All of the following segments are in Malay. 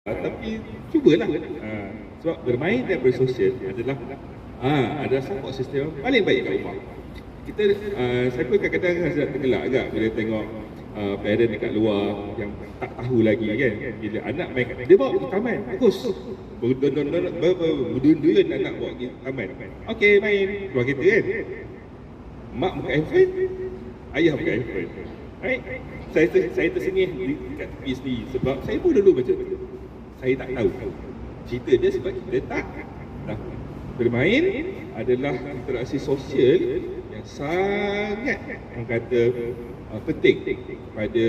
tapi cubalah. Sebab bermain dan bersosial adalah support system yang paling baik kat rumah. Kita, saya pun kadang-kadang rasa tergelak agak bila tengok parent dekat luar yang tak tahu lagi kan, bila anak main kat dia bawa pergi taman, bagus. Berdundun anak bawa pergi taman. Okey, main keluar kereta kan. Mak buka handphone, ayah buka handphone. Right? Saya tersengih dekat tepi sendiri sebab saya pun dulu macam tu. Saya tak tahu. Cerita dia sebab kita tak tahu. Bermain adalah interaksi sosial yang sangat, orang kata, penting pada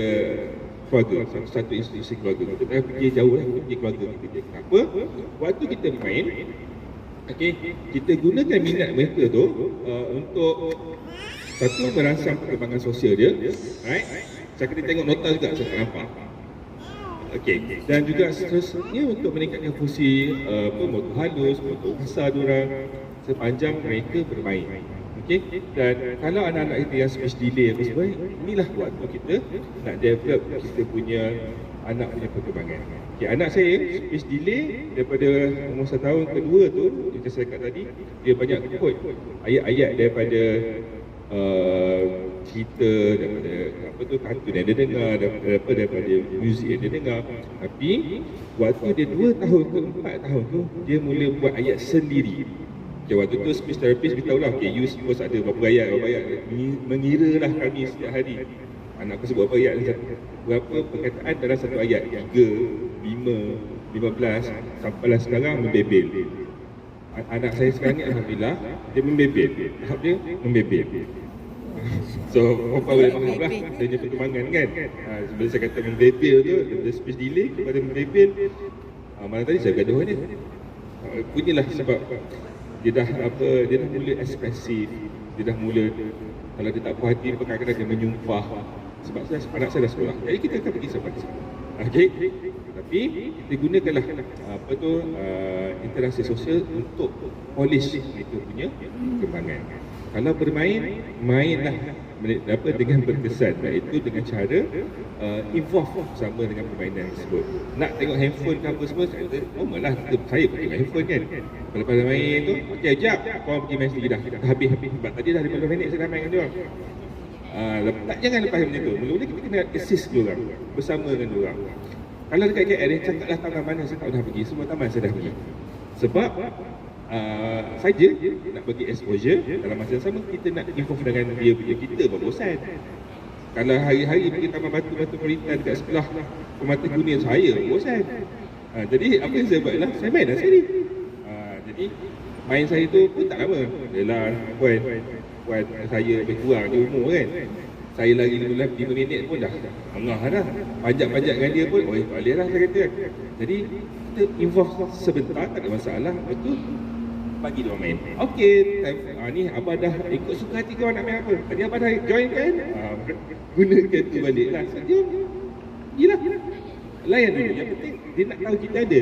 keluarga, satu institusi keluarga. Kita tak pergi jauh lah, kita pergi keluarga kita. Kenapa? Waktu kita bermain, okay, kita gunakan minat mereka tu untuk satu, merangsang perkembangan sosial dia, right? Saya kena tengok nota juga, saya tak nampak. Okey, dan juga seterusnya untuk meningkatkan fungsi motor halus, motor kasar diorang sepanjang mereka bermain. Okey, dan kalau anak-anak kita yang speech delay apa semua, inilah waktu kita nak develop kita punya anak punya perkembangan. Okey, anak saya speech delay daripada umur 1 tahun ke 2 tu, macam saya kata tadi, dia banyak ikut ayat-ayat daripada cerita, daripada apa tu, kartun yang dia dengar, daripada muzik yang dia dengar. Tapi waktu dia 2 tahun ke 4 tahun tu, dia mula buat ayat sendiri. Okay, waktu tu speech therapist beritahu lah, okay, you suppose ada berapa ayat, mengira lah kami setiap hari. Anak aku sebut berapa ayat, berapa perkataan dalam satu ayat, 3, 5, 15, sampailah sekarang membebel. Anak saya sekarang ni alhamdulillah, dia membebel. Tahap dia membebel. So, apa boleh faham lah dia punya perkembangan kan. Sebelum saya kata membebel tu, daripada speech delay kepada membebel, mana tadi saya gaduh dia. Punyalah sebab dia dah mula ekspresif, dia dah mula, kalau dia tak puas hati, kadang-kadang dia menyumpah. Sebab anak saya dah sekolah, jadi kita akan pergi sampai ke sana. Okey, tapi kita gunakanlah interaksi sosial untuk polish itu punya perkembangan. Kalau bermain, mainlah dengan berkesan, iaitu dengan cara involve sama dengan permainan tersebut. Nak tengok handphone ke apa semua, saya kata, normal lah, saya pun tengok handphone kan. Kalau lepas main tu, okey, jap, korang pergi main sendiri dah, habis. Sebab tadi dah 15 minit saya dah main dengan dia. Jangan lepas macam tu. Mula-mula kita kena assist diorang, bersama dengan diorang. Kalau dekat KL dia cakaplah taman mana saya tak pernah pergi, semua taman saya dah pergi. Sebab saja nak bagi exposure, dalam masa yang sama kita nak involve dengan dia punya, kita berbosan. Kalau hari-hari pergi taman batu-batu Peritan dekat sebelah Permata Gunia, saya berbosan. Jadi apa yang saya buat lah, saya main dah sendiri. Jadi main saya tu pun tak lama. Yalah, puan saya lebih kurang dia umur kan. Saya lagi 5 minit pun dah engah dah. Pajak-pajak dengan dia pun, tak boleh lah saya kata. Jadi kita involve sebentar, tak ada masalah. Lepas tu bagi dia main. Okey, ni abah dah ikut suka hati kau nak main apa. Tadi abah dah join kan? Gunakan tu balik lah. Jom. Gila. Layan dulu. Yang penting dia nak tahu kita ada.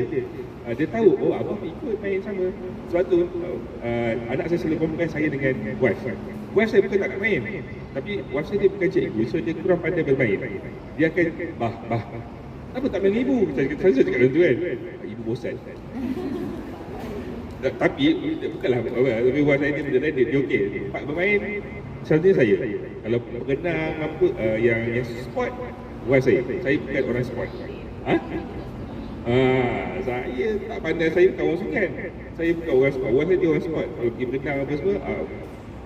Dia tahu, abah ikut main sama. Sebab tu anak saya selalu compare saya dengan wife. Wife saya bukan tak nak main, tapi wife saya dia bukan cikgu, so dia kurang pandai bermain. Dia akan, bah, apa tak main ibu? Saya cakap macam tu kan. Ibu bosan. Tapi bukanlah, tapi wife saya dia okey. Tempat bermain selalunya saya. Kalau berenang apa yang sport, wife saya bukan orang sport. Saya tak pandai, saya bukan orang sukan. Saya bukan orang sport. Wife saya dia orang sport. Kalau pergi berenang apa semua,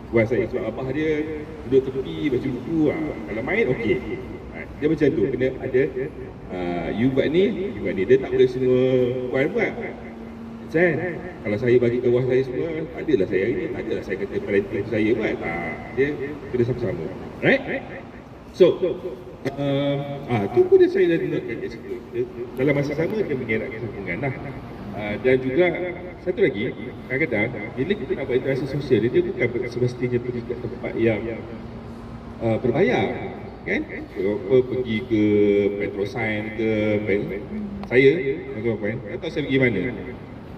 wife saya, sebab abah dia duduk tepi baca buku. Kalau main okey. Dia macam tu, kena ada you buat ni. Dia tak boleh semua puan buat. Kan? Kalau saya bagi ke wife saya semua, tak adalah saya hari ni, tak adalah saya kata parenting saya buat. Dia kena sama-sama. Right? So, tu pun saya dah dengarkan kat situ. Dalam masa sama dia mengeratkan hubungan lah. Dan juga satu lagi, kadang-kadang bila kita nak buat interaksi sosial, dia bukan semestinya pergi ke tempat yang berbayar, kan? Pergi ke Petrosign ke saya, tuan-tuan, tak tahu saya pergi mana.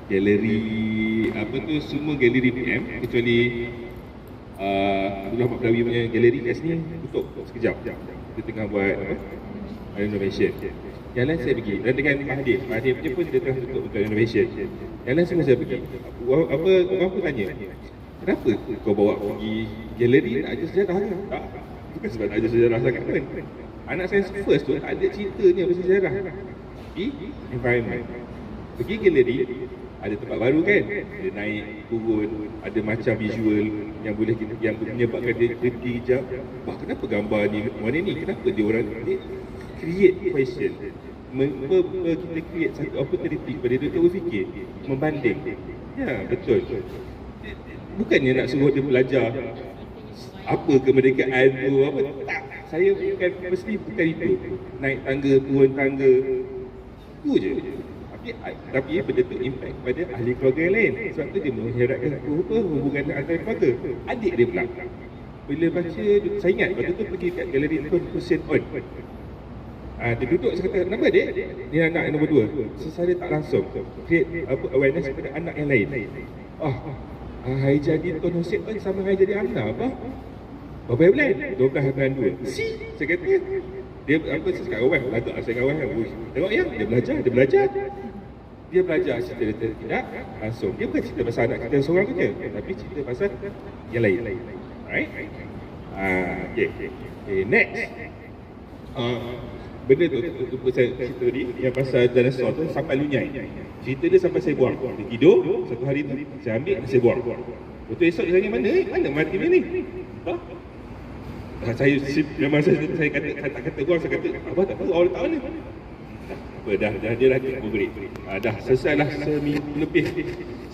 Galeri, semua galeri PM, kecuali Abdullah Mak Pelawi punya galeri kat sini tutup sekejap. Dia tengah buat renovation. Yang lain saya pergi. Dan dengan Mahathir punya pun dia tengah tutup untuk renovation. Yang lain semua saya pergi. Apa orang pun tanya, kenapa kau bawa pergi galeri nak ajar sejarah ke? Tak. Bukan sebab nak ajar sejarah sangat pun. Anak saya first tu tak ada ceritanya pasal sejarah. Pergi environment. Pergi galeri, ada tempat baru kan? Dia naik, turun, ada macam visual yang boleh yang menyebabkan dia berhenti kejap. Wah, kenapa gambar ni warna ni? Kenapa dia orang ni? Create question. Kita create satu opportunity kepada dia untuk berfikir, membanding. Ya, betul. Bukannya nak suruh dia belajar apa kemerdekaan tu, apa. Tak, saya mesti bukan itu. Naik tangga, turun tangga. Itu je. Tapi benda tu impact kepada ahli keluarga yang lain. Sebab tu dia mengheratkan hubungan antara keluarga. Adik dia pula, bila baca, saya ingat waktu tu pergi kat galeri Tun Hussein On. Dia duduk, saya kata, kenapa adik? Ni anak yang nombor 2. Secara tak langsung create awareness kepada anak yang lain. Hari jadi Tun Hussein On sama hari jadi anak apa? Berapa bulan? 12 bulan 2. Saya kata, dia apa, saya cakap kawan, lagak saya kawan. Tengok yang, dia belajar. Dia belajar cerita tidak langsung. Dia bukan cerita pasal anak kita seorang je, tapi cerita pasal yang lain. Alright? Okay, next. Benda tu saya cerita tadi, yang pasal dinosaur tu sampai lunyai. Cerita dia sampai saya buang. Dia tidur, satu hari tu, saya ambil, saya buang. Betul esok dia tanya, mana mati ni? Saya memang saya tak kata buang, saya kata, abah tak tahu, awak letak mana? Apa, dah dia dah upgrade. Dah selesai lah seminggu lebih,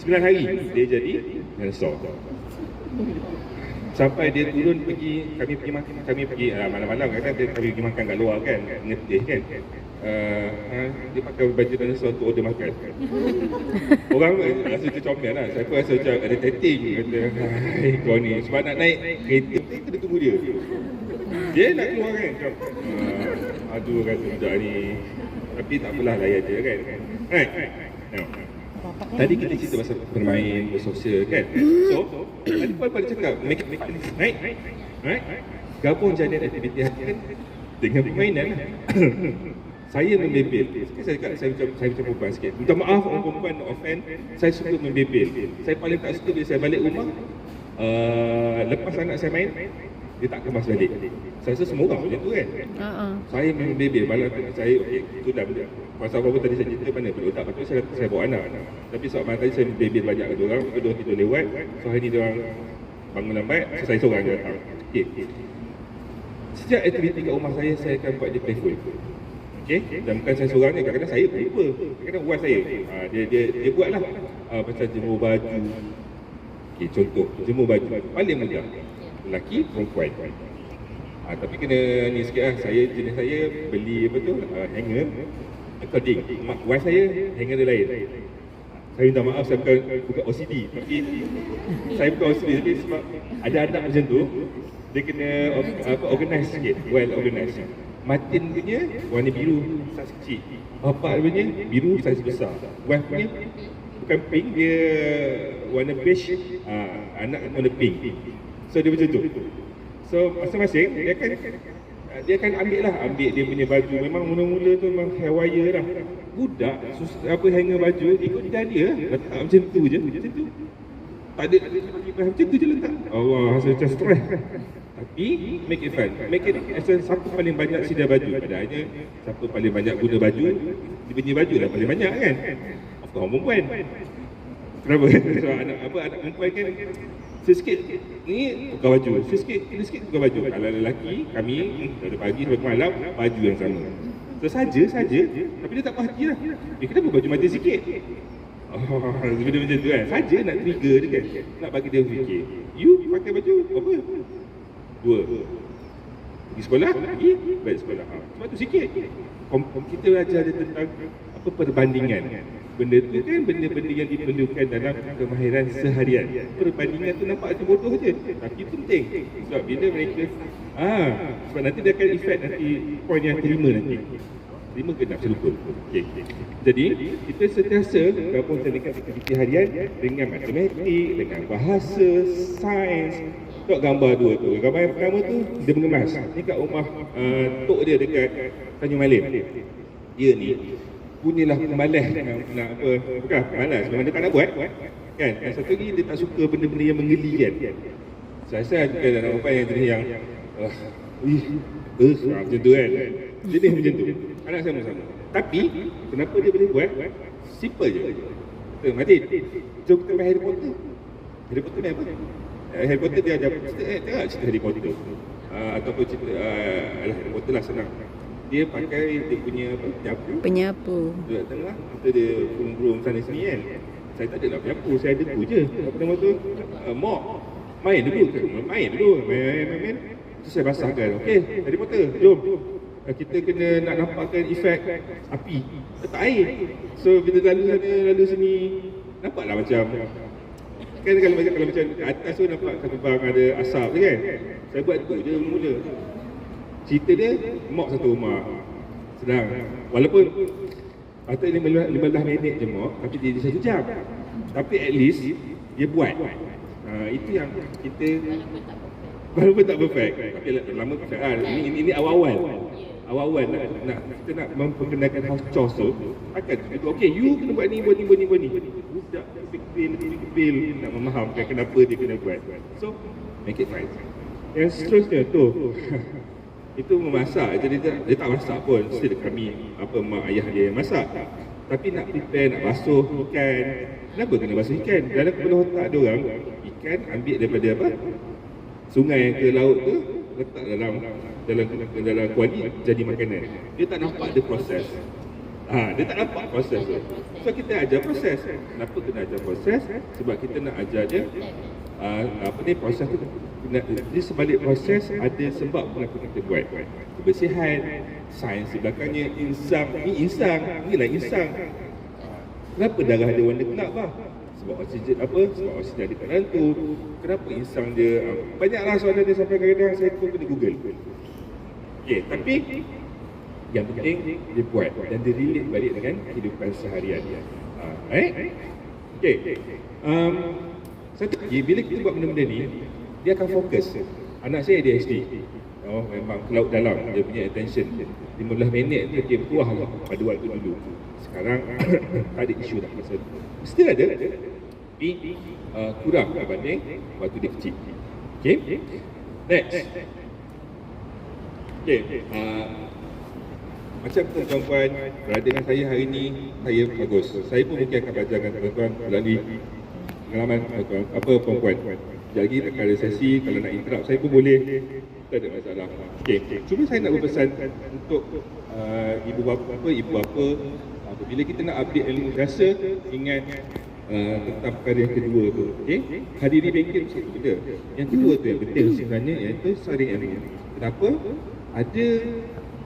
9 hari dia jadi dinosaur. Sampai dia turun pergi, kami pergi malam-malam kan, kami pergi makan kat luar kan, ngetih kan. Dia pakai baju dinosaur untuk order makan. Orang rasa macam comel lah. Saya pun rasa macam ada tetting. Kata, hai kau ni, sebab nak naik kereta kena tunggu dia. Dia nak keluar kan. Aduh kata budak ni. Tapi tak apalah, layan je kan. Right. Now, tadi kita cerita pasal bermain, bersosial kan. So, tadi Puan pada cakap make it right? Gabung jadian aktiviti harian dengan permainan. Saya membebel. Saya cakap saya macam perempuan sikit. Minta maaf orang perempuan, no offend. Saya suka membebel. Saya paling tak suka bila saya balik rumah, lepas anak saya main, dia tak kemas balik. Saya rasa semua orang macam tu kan. Saya membebel. Malam saya, itu dah benda. Pasal apa tadi saya cerita mana benda tak patut saya bawa anak. Tapi soal malam tadi saya membebel banyak dengan orang. Dia tidur lewat. So hari ni dia orang bangun lambat. So saya seorang je datang. Setiap aktiviti kat rumah saya akan buat dia playful. Okay? Dan bukan saya seorang ni, kadang-kadang saya pun lupa. Kadang-kadang buat saya. Dia buatlah. Macam jemur baju. Okay, contoh, jemur baju. Paling mudah. Lelaki, perempuan. Tapi kena ni sikit lah. Jenis saya beli apa tu, hanger. According. Wife saya, hanger dia lain. Saya minta maaf, saya bukan OCD. Tapi saya bukan OCD. Tapi sebab ada anak macam tu, dia kena organize sikit. Well organized. Martin punya warna biru, saiz kecil. Bapak punya biru, saiz besar. Wife punya bukan pink, dia warna beige. Anak warna pink. So dia macam tu. So masing-masing dia akan ambil dia punya baju. Memang mula-mula tu memang hair wire lah. Budak hanger baju ikut dia letak macam tu je. Macam tu. Tak ada macam tu je letak. Allah, rasa macam stres. Tapi make it fun. Make it siapa paling banyak sedia baju. Padahalnya siapa paling banyak guna baju, dia punya baju lah paling banyak kan. Of course perempuan. Kenapa? So anak perempuan kan sikit ni tukar baju, sikit tukar baju. Kalau lelaki, kami dari pagi sampai malam baju yang sama. So saja, tapi dia tak puas hati lah. Kenapa baju mati sikit? Benda macam tu kan. Saja nak trigger dia kan. Nak bagi dia fikir. You pakai baju apa? 2. Pergi sekolah, balik sekolah. Sebab tu sikit. Kita belajar dia tentang apa perbandingan. Benda tu kan benda-benda yang diperlukan dalam kemahiran seharian. Perbandingan tu nampak macam bodoh je, tapi penting. Sebab bila mereka sebab nanti dia akan efek nanti poin yang terima nanti. Terima ke tak lupa. Okay. Jadi kita sentiasa gabung dengan aktiviti harian dengan matematik, dengan bahasa, sains, Tengok gambar dua tu. Gambar yang pertama tu dia mengemas. Ni kat rumah tok dia dekat Tanjung Malim. Dia ni punyalah pemalas nak apa, bukan pemalas, memang dia tak nak buat kan. Yang satu lagi dia tak suka benda-benda yang menggelikan. Saya rasa ada anak perempuan yang jenis yang macam tu kan. Jenis macam tu. Anak sama-sama. Tapi kenapa dia boleh buat? Simple je. Kita Matin, jom kita main Harry Potter. Harry Potter ni apa? Harry Potter dia ada cerita Harry Potter. Ataupun cerita Harry Potter lah, senang. Dia pakai dia punya apa? Penyapu. Dia kat tengah, kita dia burung-burung sana sini kan. Saya tak adalah penyapu, saya ada tu je. Apa nama tu? Mop. Main dulu. Main. Itu saya basahkan. Okey, Harry Potter, jom. Kita kena nak nampakkan efek api. Letak air. So bila lalu sana, lalu sini, nampaklah macam kan kalau macam kat atas tu nampak satu bang ada asap tu kan. Saya buat tu je mula. Cerita dia mop satu rumah. Sedang. Walaupun patut 15 minit je mop, tapi dia 1 jam. Tapi at least dia buat. Itu yang kita walaupun tak perfect. Tapi lama perfect. Ini awal-awal. Awal-awal nak kita nak memperkenalkan house chores tu. Akan okey, you kena buat ni. Budak big bill nak memahamkan kenapa dia kena buat. So make it right. Yang seterusnya tu itu memasak. Jadi dia tak masak pun. Still kami mak ayah dia yang masak. Tapi nak prepare, nak basuh ikan. Kenapa kena basuh ikan? Dalam kepala otak dia orang, ikan ambil daripada apa? Sungai ke laut tu, letak dalam kuali jadi makanan. Dia tak nampak dia proses. Dia tak nampak proses tu. So kita ajar proses. Kenapa kena ajar proses? Sebab kita nak ajar dia proses tu. Di sebalik proses ada sebab kenapa kita buat. Kebersihan, sains di belakangnya, insang. Inilah insang. Kenapa darah dia warna gelap bah? Sebab oksigen sebab oksigen ada kat dalam tu. Kenapa insang dia banyaklah soalan dia sampai kadang-kadang saya pun kena Google. Okey, tapi yang penting dia buat dan dia relate balik dengan kehidupan seharian dia. Okey. Satu lagi, bila kita buat benda-benda ni, dia akan fokus. Anak saya ADHD. Memang ke laut dalam, dia punya attention 15 minit tu dia puas lah pada waktu dulu. Sekarang tak ada isu dah pasal tu. Mesti ada. Tapi kurang berbanding waktu dia kecil. Okay. Next. Okay. Macam tuan-tuan berada dengan saya hari ni, saya bagus. Saya pun mungkin akan belajar dengan tuan-tuan melalui pengalaman perempuan. Jadi akan ada sesi, kalau nak interrupt saya pun boleh. Tak ada masalah. Okay. Cuma saya nak berpesan untuk ibu bapa, apabila kita nak update ilmu rasa, ingat tentang perkara yang kedua tu. Okay? Hadiri bengkel satu benda. Yang kedua tu yang penting sebenarnya, iaitu sharing ilmu. Kenapa?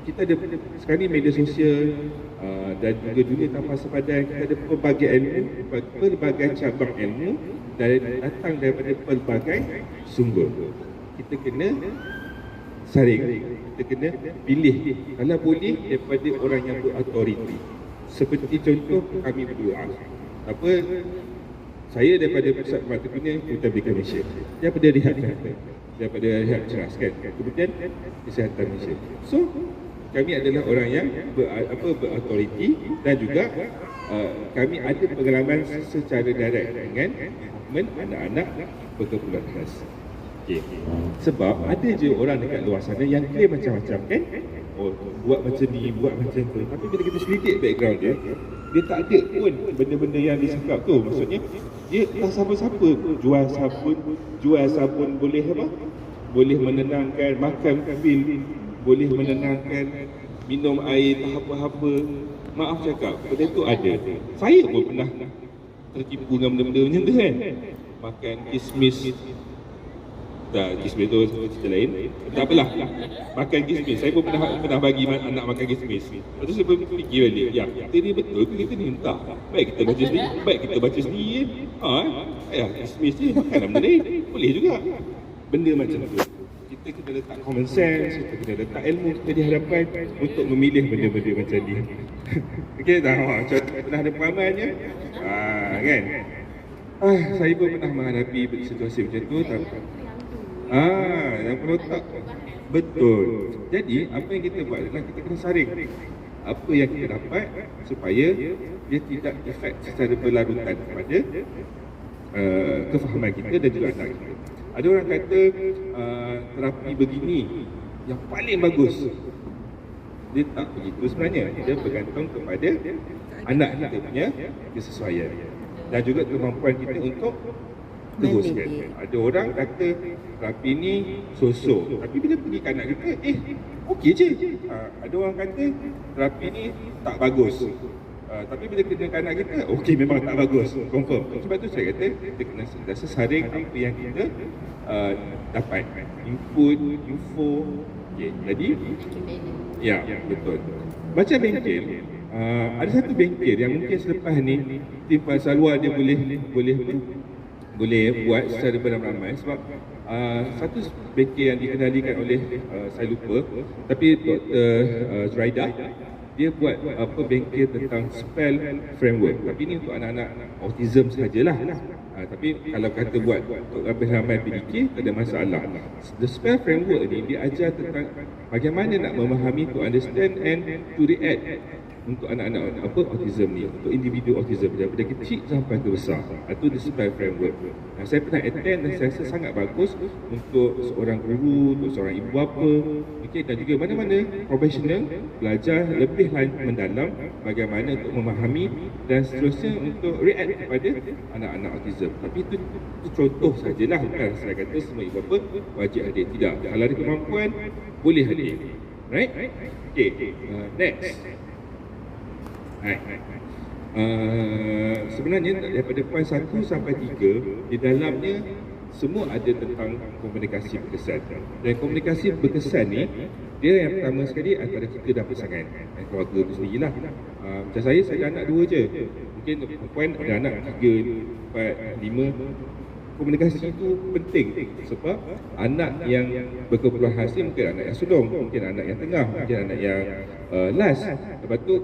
Kita ada sekarang ni media sosial dan juga dunia tanpa sepadan. Kita ada pelbagai ilmu, pelbagai cabang ilmu dan datang daripada pelbagai sumber. Kita kena saring, kita kena pilih kalau boleh daripada orang yang berautoriti. Seperti contoh kami berdua. Saya daripada Pusat Mata Dunia Hutan Belikan Malaysia, daripada Rehab Ceras kan, kemudian Kesihatan Malaysia. So kami adalah orang yang berautoriti dan juga kami ada pengalaman secara direct dengan anak-anak perkumpulan khas. Okay. Sebab ada je orang dekat luar sana yang claim macam-macam kan. Buat macam ni, buat macam tu. Tapi bila kita selidik background dia tak ada pun benda-benda yang disangkap tu. Maksudnya dia tak siapa-siapa jual sabun boleh apa? Boleh menenangkan, makan pil boleh menenangkan, minum air tak apa-apa. Maaf cakap, benda tu ada. Saya pun pernah tertipu dengan benda-benda macam tu kan. Makan kismis. Tak, kismis tu cerita lain. Tak apalah. Makan kismis. Saya pun pernah bagi anak makan kismis. Lepas tu saya pun fikir balik. Ya, kita ni betul ke kita ni entah. Baik kita baca sendiri. Kismis ni makan benda lain. Boleh juga. Benda macam tu. Kita kena letak common sense, kita kena letak ilmu kita di hadapan untuk memilih benda-benda macam ni. Okey, pernah ada pengalamannya? Kan? Saya pun pernah menghadapi situasi macam tu. Yang kepala otak. Betul. Jadi apa yang kita buat adalah kita kena saring apa yang kita dapat supaya dia tidak efek secara berlarutan kepada kefahaman kita dan juga anak kita. Ada orang kata terapi begini yang paling bagus. Dia tak begitu sebenarnya. Dia bergantung kepada anak kita punya kesesuaian dan juga kemampuan kita untuk teruskan. Ada orang kata terapi ni sosok, tapi bila pergi ke anak kita, okey je. Ada orang kata terapi ni tak bagus, tapi bila kita ke anak kita, okey memang tak bagus, confirm. Sebab tu saya kata kita kena sentiasa saring apa yang kita dapat, input, info. Okay, jadi ya, betul. Macam bengkel, ada satu bengkel yang mungkin selepas ni tim Salwa dia boleh buat secara beramai-ramai sebab satu bengkel yang dikendalikan oleh saya lupa, tapi Dr. Zuraida dia buat bengkel tentang spell framework, tapi ini untuk anak-anak autism sajalah. Tapi kalau kata buat untuk lebih ramai PDK, tak ada masalah. The spell framework ni dia ajar tentang bagaimana nak memahami, to understand and to react untuk anak-anak autism ni, untuk individu autism daripada kecil sampai ke besar. Itu the spell framework. Saya pernah attend dan saya rasa sangat bagus untuk seorang guru, untuk seorang ibu bapa, dan juga mana-mana profesional belajar lebih mendalam bagaimana untuk memahami dan seterusnya untuk react kepada anak-anak autism. Tapi itu contoh sajalah, bukan saya kata semua ibu bapa wajib hadir, tidak. Kalau ada kemampuan boleh hadir. Right? Okay, next. Sebenarnya daripada poin 1 sampai 3 di dalamnya semua ada tentang komunikasi berkesan. Dan komunikasi berkesan ni dia yang pertama sekali antara kita dan pasangan dan keluarga tu sendirilah. Macam saya ada anak 2 je. Mungkin perempuan ada anak 3, 4, 5. Komunikasi itu penting sebab anak yang berkebutuhan khas mungkin anak yang sulung, mungkin anak yang tengah, mungkin anak yang last. Lepas tu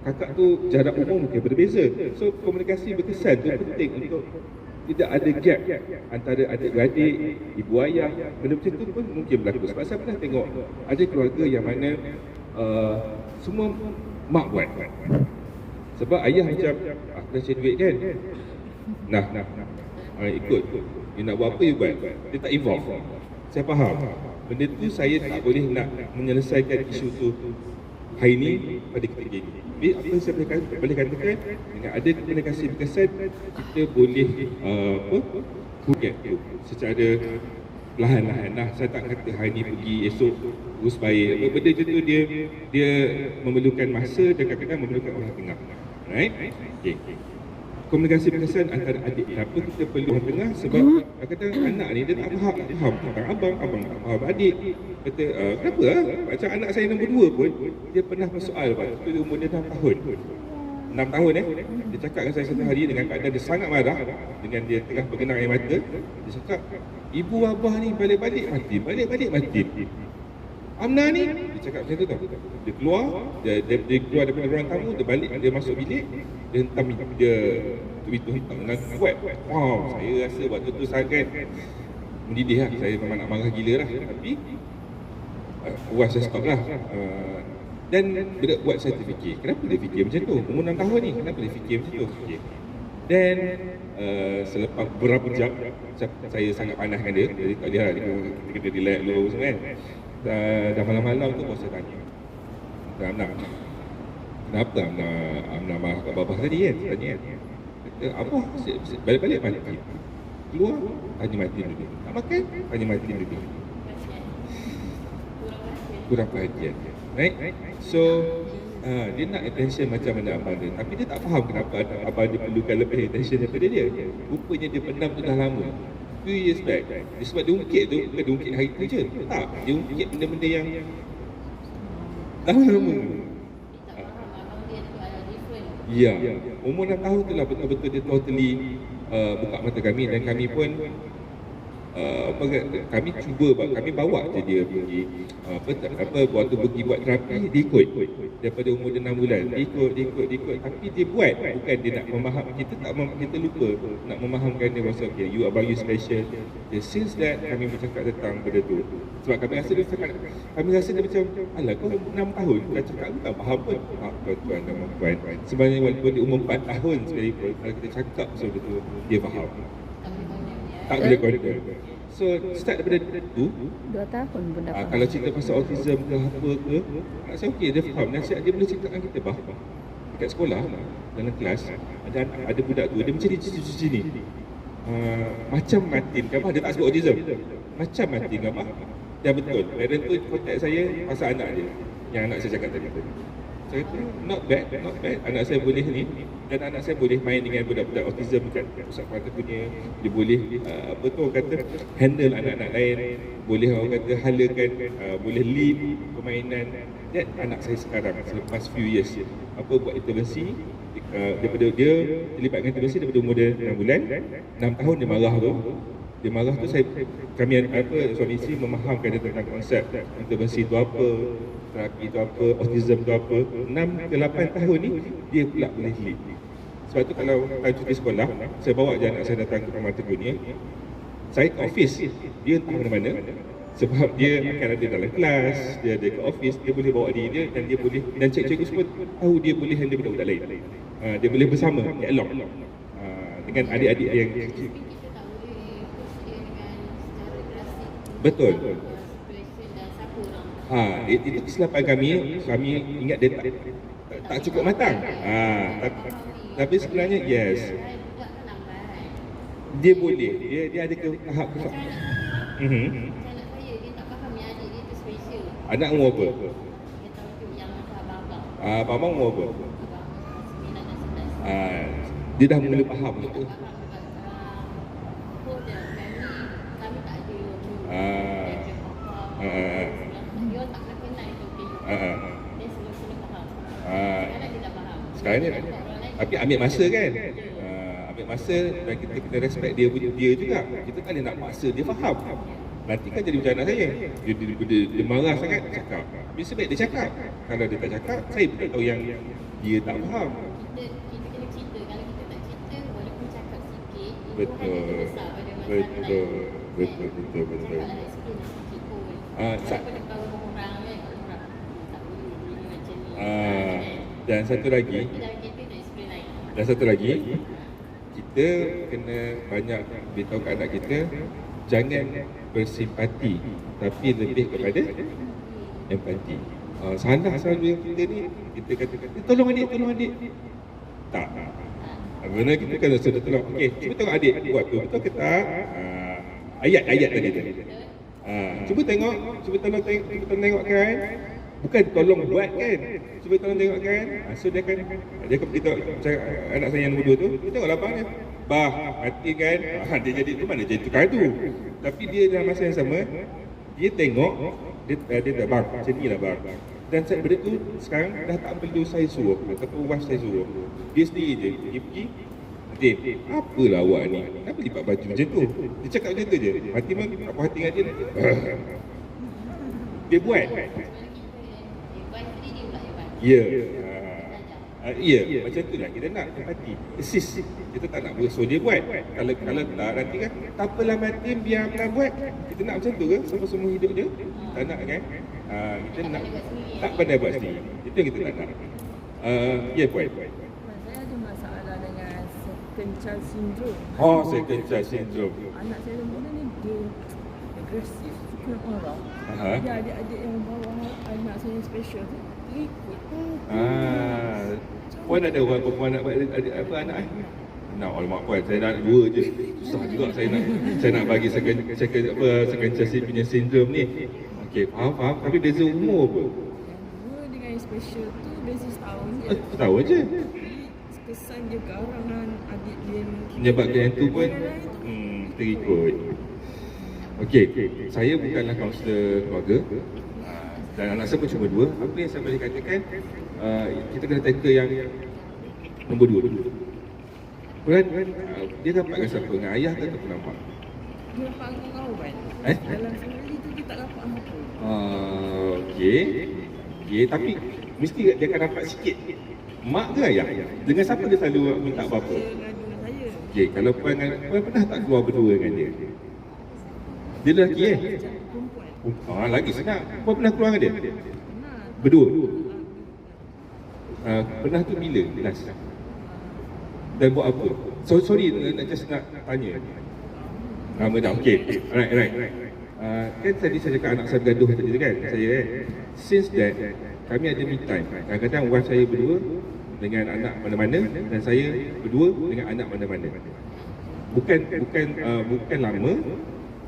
kakak tu jarak umur mungkin berbeza. So komunikasi berkesan tu penting untuk tidak ada gap antara adik-beradik, ibu ayah. Benda macam tu pun mungkin berlaku. Sebab saya pernah tengok ada keluarga yang mana semua mak buat. Sebab ayah macam aku dah cari duit kan, nah ikut, dia nak buat apa you buat. Dia tak involve. Saya faham. Benda tu saya tak boleh nak menyelesaikan isu tu hari ni pada ketika ini. Tapi apa yang saya boleh katakan, dengan ada komunikasi berkesan, kita boleh forget tu secara perlahan-lahan. Saya tak kata hari ni pergi, esok terus baik. Benda macam tu dia memerlukan masa dan kadang-kadang memerlukan orang tengah. Right? Okay. Komunikasi berkesan antara adik. Kenapa kita perlu orang tengah? Sebab kadang-kadang anak ni dia tak faham tentang abang tak faham adik. Kata, kenapa macam anak saya nombor 2 pun, dia pernah bersoal waktu umur dia 6 tahun. 6 tahun dia cakap dengan saya satu hari dengan keadaan dia sangat marah, dengan dia tengah bergenang air mata. Dia cakap, ibu abah ni balik-balik mati. Amna ni, dia cakap macam tu tau. Dia keluar, dia keluar daripada ruang tamu, dia balik, dia masuk bilik, dia hentam dia itu hentam dengan kuat. Wow, saya rasa waktu tu sangat mendidih lah. Saya memang nak marah gila lah. Tapi puas saya stop lah. Dan bila buat saya terfikir, kenapa dia fikir macam tu? Umur 6 tahun ni, kenapa dia fikir macam tu? Okay. Dan selepas beberapa jam, saya sangat panas dengan dia. Jadi tak boleh lah, kita kena relax dulu semua kan. Dan malam-malam tu bos saya tanya, Amna, kenapa Amna marah kat babah tadi kan? Tanya kan? Kata, abah balik-balik mati. Keluar, tanya mati dulu. Nak makan, tanya mati dulu. Kurang perhatian. Right? So, dia nak attention macam mana abang dia. Tapi dia tak faham kenapa abang dia perlukan lebih attention daripada dia. Rupanya dia pendam tu dah lama. Few years back. Sebab dia ungkit tu, bukan dia ungkit hari tu je. Tak, dia ungkit benda-benda yang lama-lama. Ya, umur 6 tahun tu lah betul-betul dia totally buka mata kami. Dan kami pun kami cuba, kami bawa je dia pergi waktu pergi buat terapi, dia ikut daripada umur dia 6 bulan, dia ikut, tapi dia buat, bukan dia nak memaham, kita lupa nak memahamkan dia bahawa okay, you are value special. Since that kami bercakap tentang benda tu, sebab kami rasa dia macam alah kau 6 tahun dah cakap aku tak faham pun. Tuan-tuan dan puan, sebenarnya walaupun dia umur 4 tahun sekalipun, kalau kita cakap pasal tu dia faham, tak boleh kontrol. So start daripada tu 2 tahun pun dah faham. kalau cerita pasal autism ke apa ke, nak saya okey, dia faham, nasihat dia boleh cakap dengan kita dekat sekolah, dalam kelas ada budak tu, dia macam cuci ni macam Martin ke apa, dia tak sebut autism, macam Martin ke apa. Dan betul, parent tu contact saya pasal anak dia, yang anak saya cakap tadi. Saya kata, not bad, anak saya boleh ni, dan anak saya boleh main dengan budak-budak autism kat pusat kuartus dunia. Dia boleh, kata, handle anak-anak lain, boleh orang kata halakan, boleh lead permainan. Dan anak saya sekarang, selepas few years, buat intervensi, daripada dia terlibat dengan intervensi daripada umur dia 6 bulan, 6 tahun dia marah tu. Dia marah tu, kami suami isteri memahamkan dia tentang konsep intervensi tu apa, terapi tu apa, autism tu apa. 6 ke 8 tahun ni dia pula boleh lead. Sebab tu kalau cuti sekolah, saya bawa je anak saya datang ke Permata Dunia. Saya ke office, dia entah mana-mana. Sebab dia akan ada dalam kelas, dia ada ke office, dia boleh bawa diri dia, dan dia boleh, dan cikgu semua tahu dia boleh handle budak-budak lain. Dia boleh bersama, dialog dengan adik-adik dia yang kecil. Betul. Itu kesilapan kami ingat dia tak cukup matang. Tapi sebenarnya yes, dia boleh, dia ada ke tahap anak umur apa? Abang umur apa? Dia dah mula faham itu. Sekarang ni, tapi ambil masa kan? Ambil masa, dan kita kena respect dia juga. Kita tak boleh nak paksa dia faham. Nanti kan jadi macam anak saya, dia marah sangat, cakap. Biasa baik dia cakap. Kalau dia tak cakap, saya pun tak tahu yang dia tak faham. Kita kena cerita. Kalau kita tak cerita, walaupun cakap sikit, betul. Dan satu lagi, kita kena banyak beritahu kat anak kita, jangan bersimpati, tapi lebih kepada empati. Salah selalu yang kita ni, kita kata tolong adik. Tak. Benar, kita kan sudah tolong. Okey, cuba tengok adik buat tu, betul ke tak? Ayat tadi tu. Cuba tolong tengokkan. Bukan tolong buat kan. Cuba tolong tengokkan. So dia beritahu anak saya yang muda tu, tengoklah abang ni. Mati kan. Dia jadi tu, mana jadi tukar tu. Tapi dia dalam masa yang sama, dia tengok, dia tak bang, macam ni lah bang. Dan benda tu sekarang dah tak perlu saya suruh ataupun was saya suruh. Dia sendiri je, dia pergi, Din, apalah awak ni? Kenapa lipat baju macam tu? Dia cakap macam tu je. Hati memang tak puas hati dengan dia. Dia buat. Ya. Ya, macam tu lah kita nak empati. Assist. Kita tak nak suruh dia buat. Kalau tak, nanti kan, tak apalah Martin, biar Amran buat. Kita nak macam tu ke? Semua hidup dia? Tak nak kan? Kita nak, tak pandai buat sendiri. Itu yang kita tak nak. Ya, puan. Saya ada masalah dengan second child syndrome. Second child syndrome. Anak saya yang muda ni dia agresif, suka nak marah. Dia adik-adik yang bawah anak saya yang special tu ikut. Puan ada orang perempuan nak anak nak alamak puan, saya nak 2 je. Susah juga saya nak bagi second child punya syndrome ni. Okey, faham. Tapi beza umur apa? Yang 2 dengan yang special tu beza setahun je. Setahun je. Kesan dia garang dengan adik dia. Menyebabkan yang tu pun terikut. Okey, saya bukanlah kaunselor keluarga. Dan anak saya pun cuma 2. Apa yang saya boleh katakan, kita kena tackle yang nombor 2 dulu. Dia dapat dengan siapa? Dengan ayah ke ataupun mak? Dia dapat kawan. Dalam family tu dia tak dapat apa. Okey. Okey, tapi mesti dia akan dapat sikit. Mak ke ayah? Dengan siapa dia selalu minta apa-apa? Dia ngadu dengan saya. Okey, kalau puan pernah tak keluar berdua dengan dia? Dia lelaki Perempuan. Lagi senang. Puan pernah keluar dengan dia? Pernah. Berdua? Pernah tu bila? Last? Dan buat apa? Sorry, nak tanya. Lama dah, okey. Alright. Kan tadi saya cakap anak saya bergaduh tadi tu kan? Saya since that, kami ada me time. Kadang-kadang wife saya berdua dengan anak mana-mana dan saya berdua dengan anak mana-mana. Bukan lama.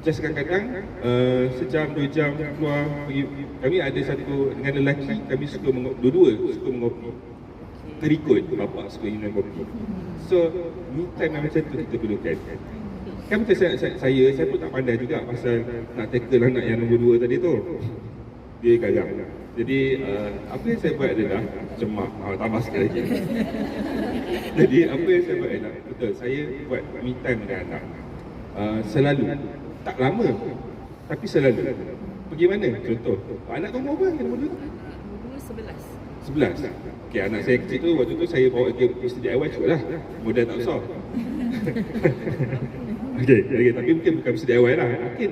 Just kadang-kadang sejam, 2 jam keluar pergi. Kami ada satu dengan lelaki, kami suka dua-dua suka mengopi. Terikut bapak suka minum kopi. So, me time macam tu kita perlukan. Kan macam saya pun tak pandai juga pasal nak tackle anak yang nombor 2 tadi tu. Dia garang. Jadi, apa yang saya buat adalah cemak, tambah sekali lagi. Jadi, apa yang saya buat adalah, betul, saya buat me time dengan anak. Selalu, tak lama, tapi selalu. Pergi mana? Contoh, anak kau umur apa yang nombor 2? Nombor 11. 11. Okey, anak saya kecil tu, waktu tu saya bawa dia pergi DIY cukup lah. Modal tak besar. Okey, tapi mungkin bukan mesti DIY lah. Mungkin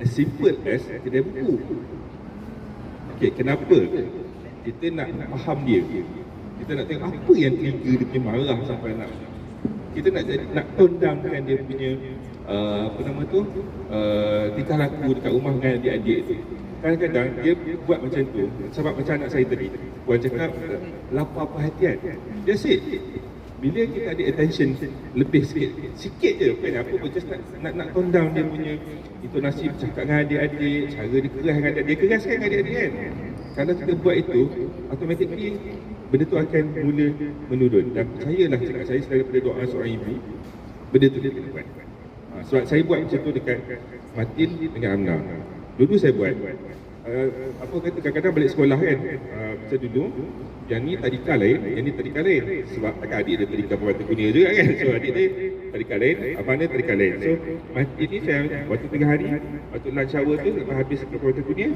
as simple as kedai buku. Okey, kenapa? Kita nak faham dia. Kita nak tengok apa yang trigger dia punya marah sampai kita nak tone downkan dia punya tingkah laku dekat rumah dengan adik-adik tu. Kadang-kadang dia buat macam tu sebab macam anak saya tadi, Puan cakap lapar perhatian. Dia say, bila kita ada attention lebih sikit je, bukan apa pun, just nak tone down dia punya intonasi bercakap dengan adik-adik, cara dia keras dengan adik-adik, dia keraskan dengan adik-adik kan. Kalau kita buat itu, automatically benda tu akan mula menurun. Dan percayalah cakap saya daripada doa seorang ibu, benda tu dia kena buat. Sebab saya buat macam tu dekat Martin dengan Amna. Dulu saya buat. Apa kata kadang-kadang balik sekolah kan, macam dulu, yang ni tadika lain, yang ni tadika lain. Sebab takkan adik dia tadika pembantu kunia juga kan. So adik dia tadika lain, abang dia tadika lain. So Martin ni saya, waktu 3 hari, waktu lunch hour tu, lepas habis ke pembantu kunia,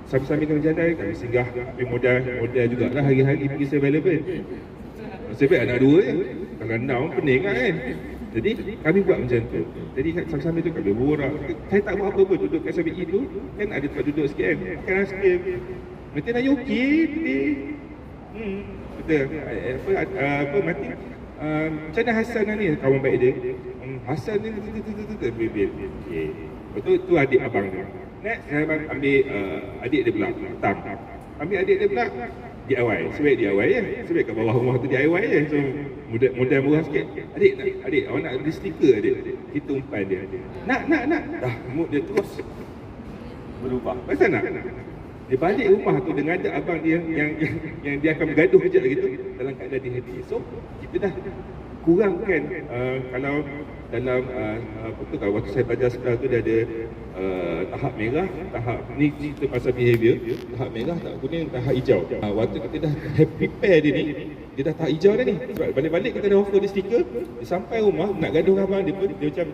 sambil-sambil kami jalan, kami singgah ambil modal jugalah hari-hari pergi 7-Eleven. Nasib baik anak 2 je. Kalau now pening kan. Jadi kami buat macam tu. Jadi sambil-sambil tu kami borak. Saya tak buat apa-apa, duduk kat samping itu kan ada tempat duduk sikit kan. Makan sikit. Mati nak okey tadi. Betul. Apa mati macam mana Hassan ni kawan baik dia. Hassan ni bebel. Okey. Betul tu adik abang dia. Next saya ambil adik dia pula. Ambil adik dia pula DIY. Sebaik DIY je. Sebaik kat bawah rumah tu DIY je. So modal murah sikit. Adik, awak nak beli stiker adik. Kita umpan dia. Nak. Dah, mood dia terus berubah. Pasal nak? Dia balik rumah tu dengan ada abang dia yang dia akan bergaduh kejap lagi tu dalam keadaan dia happy. So, kita dah kurangkan kalau dalam apa tu, kalau waktu saya belajar sekolah tu dia ada tahap merah, tahap ni cerita pasal behavior, tahap merah, tahap kuning, tahap hijau. Waktu kita dah prepare dia ni, dia dah tahap hijau dah ni. Sebab balik-balik kita dah offer dia stiker, dia sampai rumah nak gaduh dengan abang dia pun dia macam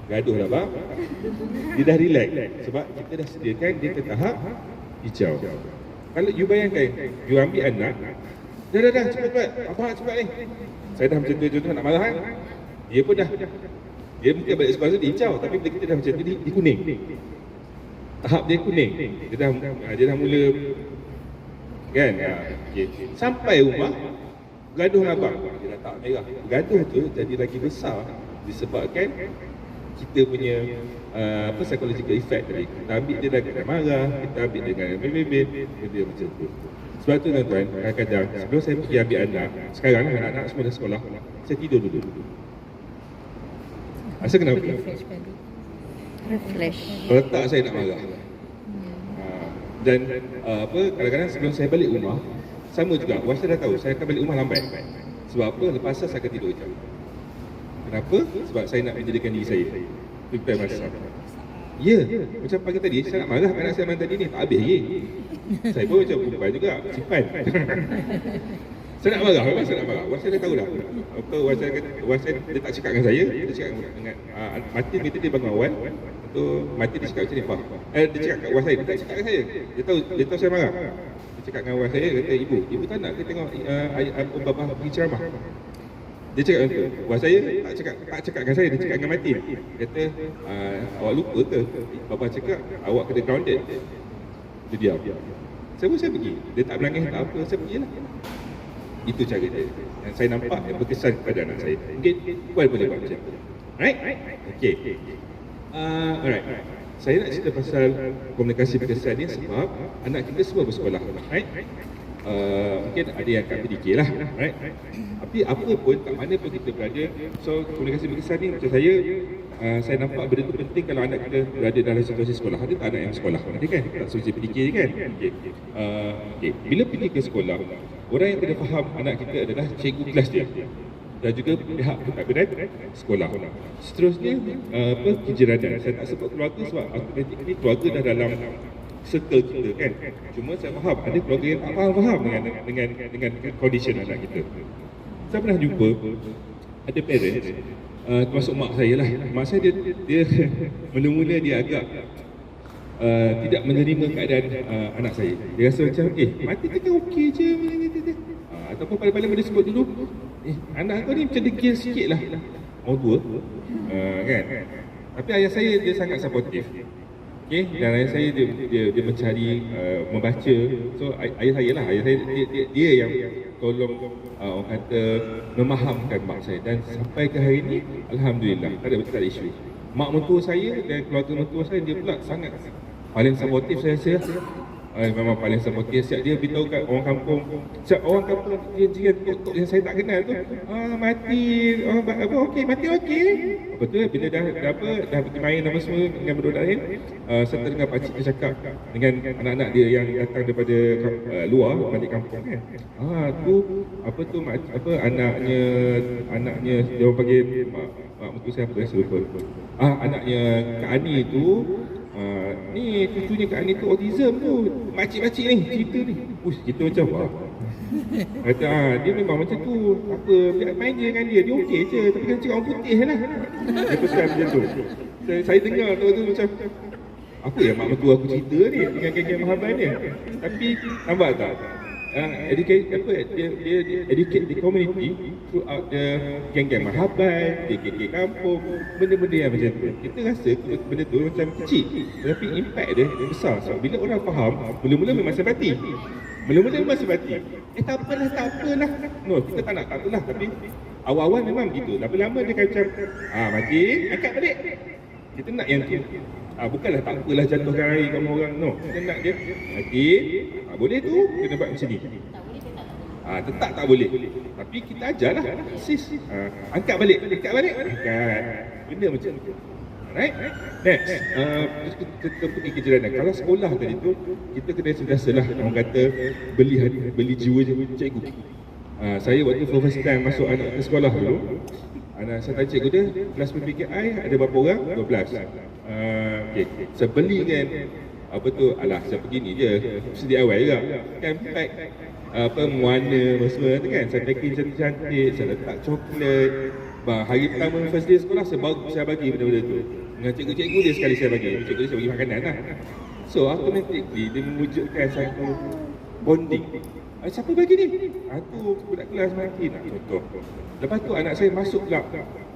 gaduh lah bang. Dia dah relax sebab kita dah sediakan dia ke tahap hijau. Kalau you bayangkan, you ambil anak, dah cepat, abang cepat ni. Saya dah macam tu nak marah kan. Dia pun dah, dia mungkin balik sekolah tu dia hijau, tapi bila kita dah macam tu dia kuning. Tahap dia kuning. Dia dah mula kan. Okay. Sampai rumah gaduh dengan abang, dia dah tak merah. Gaduh tu jadi lagi besar disebabkan kita punya psychological effect tadi. Kita ambil dia dah kena marah, kita ambil dia dengan bebel, dia macam tu. Sebab tu tuan-tuan, kadang-kadang sebelum saya pergi ambil anak, sekarang anak-anak semua dah sekolah, saya tidur dulu. Asal kenapa? Refresh. Kalau tak saya nak marah. Dan kadang-kadang sebelum saya balik rumah, sama juga, wife saya dah tahu, saya akan balik rumah lambat. Sebab apa? Lepas saya akan tidur jam. Kenapa? Sebab saya nak menjadikan diri saya prepare myself. Ya, macam pagi tadi, saya nak marah anak saya malam tadi ni, tak habis lagi. Saya pun macam perempuan juga, simpan. Saya nak marah, memang saya nak marah. Wan saya dah tahu dah. Apa Wan saya dia tak cakap dengan saya, dia cakap dengan Martin kata dia bangun awal. Tu Martin dia cakap macam ni, Fah. Dia cakap kat Wan saya, dia tak cakap dengan saya. Dia tahu saya marah. Dia cakap dengan Wan saya, kata ibu tak nak ke tengok Om Baba pergi ceramah. Dia cakap macam tu. Wan saya tak cakap dengan saya, dia cakap dengan Martin. Dia kata awak lupa ke? Baba cakap awak kena grounded. Dia diam. Saya pergi. Dia tak menangis tak apa, saya pergilah. Itu cara dia. Yang saya nampak yang berkesan kepada anak saya. Mungkin Puan boleh buat macam tu. Right? Okay. Alright. Saya nak cerita pasal komunikasi berkesan ni sebab anak kita semua bersekolah. Right? Mungkin ada yang kat PDK lah. Right? Tapi apa pun, kat mana pun kita berada, so komunikasi berkesan ni macam saya nampak benda tu penting kalau anak kita berada dalam situasi sekolah. Ada tak anak yang sekolah? Ada kan? Tak seperti PDK je kan? Okay. Bila pergi ke sekolah, orang yang kena faham anak kita adalah cikgu kelas dia dan juga pihak pentadbiran sekolah. Seterusnya, kejiranan. Saya tak sebut keluarga sebab automatically keluarga dah dalam circle kita kan. Cuma saya faham ada keluarga yang tak faham dengan condition anak kita. Saya pernah jumpa ada parents, termasuk mak saya lah. Mak saya dia mula-mula dia agak tidak menerima keadaan anak saya. Dia rasa macam, Martin cakap okey je. Ataupun paling-paling dia sebut dulu, anak kau ni macam degil sikit lah. Orang tua. Kan? Tapi ayah saya dia sangat supportive. Okay? Dan ayah saya dia mencari, membaca. So ayah saya dia yang tolong orang kata memahamkan mak saya. Dan sampai ke hari ni, alhamdulillah, tak ada isu. Mak mentua saya dan keluarga mentua saya, dia pula sangat paling supportive saya rasa. Memang paling supportive. Siap dia beritahu kat orang kampung. Siap orang kampung jiran tok yang saya tak kenal tu, mati, okey, mati okey. Apa tu bila dah pergi main nama semua dengan budak lain, saya terdengar pakcik dia cakap dengan anak-anak dia yang datang daripada luar balik kampung kan. Anaknya dia orang panggil mak mentua saya apa saya lupa. Anaknya Kak Ani tu, ni cucunya Kak Ani tu autism tu. Makcik-makcik ni cerita ni. Kita macam kata dia memang macam tu. Apa, main je dengan dia okey je. Tapi kan cakap orang putih lah. Dia pesan macam tu. Saya dengar tu macam, apa yang mak mentua aku cerita ni dengan geng-geng Mahaban ni. Tapi nampak tak? Educate the community throughout the geng-geng Mahaban, geng-geng kampung, benda-benda yang macam tu. Kita rasa benda tu macam kecil, tapi impact dia besar. So, bila orang faham, mula-mula memang simpati. Tak apalah. No, kita tak nak tak apalah. Tapi awal-awal memang begitu. Lama-lama dia macam, mati, angkat balik. Kita nak yang tu. Bukanlah tak apalah jatuhkan air kat orang. No, kita nak dia mati. Boleh tu, kena buat macam ni. Tetap tak boleh. Tapi kita ajarlah. Sis, angkat balik. Angkat. Benda macam tu. Alright? Next, kita pergi kejiranan. Kalau sekolah tadi tu, kita kena sentiasalah orang kata beli jiwa cikgu. Saya waktu first time masuk anak ke sekolah dulu, saya tanya cikgu dia, kelas PPKI ada berapa orang? 12. Saya belikan saya pergi ni je, sedia awal juga. Kan pack mewarna semua tu kan. Saya packing cantik-cantik, saya letak coklat. Hari pertama first day sekolah, saya bagi benda-benda tu. Dengan cikgu-cikgu dia sekali saya bagi. Cikgu dia saya bagi makanan lah. So automatically dia mewujudkan satu bonding. Siapa bagi ni? Aku budak kelas Martin nak contoh. Lepas tu anak saya masuk pula